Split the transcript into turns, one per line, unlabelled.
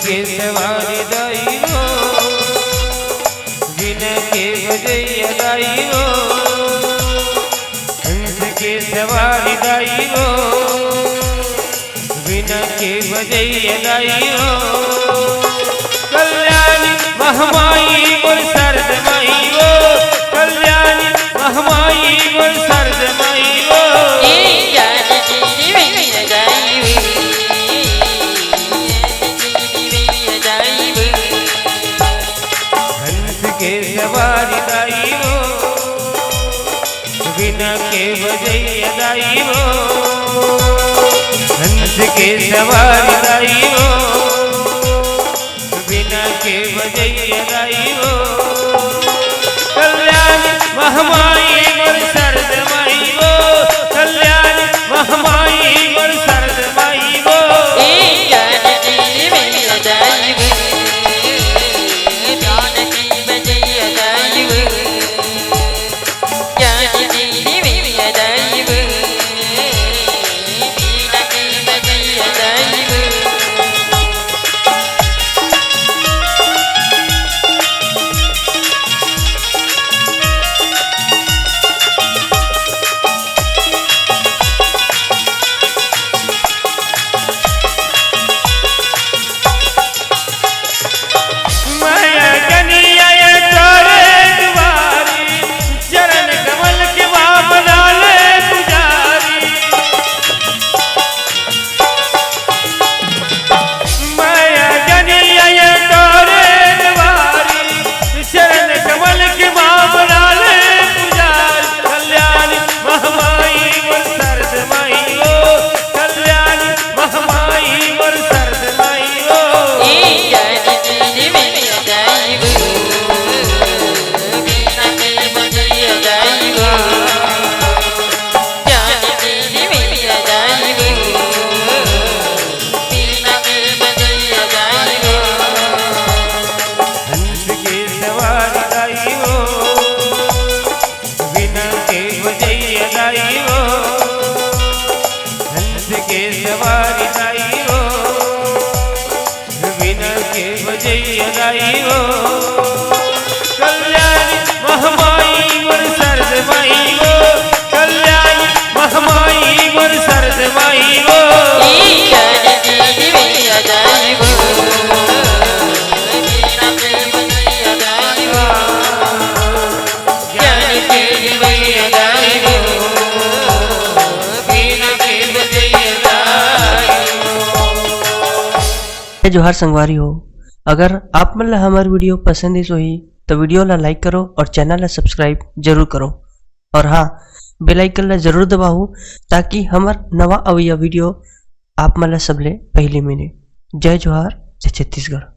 के सवारी दाई हो बिना के बजैया दाई हो हंस के सवारी दाई हो बिना के बजैया दाई हो कल्याणी महमाई मोर सरद माई हो कल्याणी महमाई मोर सरद माई हो हंस के सवारी दाई हो बिना के बजैया दाई हो हंस के सवारी दाई हो बिना के बजैया दाई हो कल्याणी महमाई मोर सरद माई हो कल्याणी महमाई मोर सरद माई हो के सवारी दाई हो बिना के बजैया दाई हो कल्याणी महमाई मोर सरद माई हो कल्याणी महमाई मोर सरद माई हो
जोहार संगवारी हो। अगर आप मन ला हमार वीडियो पसंद ही तो वीडियो ला लाइक करो और चैनल ला सब्सक्राइब जरूर करो और हाँ बेल आइकन ला जरूर दबाओ ताकि हमार नवा अवैया वीडियो आप मन ला सबले पहले मिले। जय जोहार, जय छत्तीसगढ़।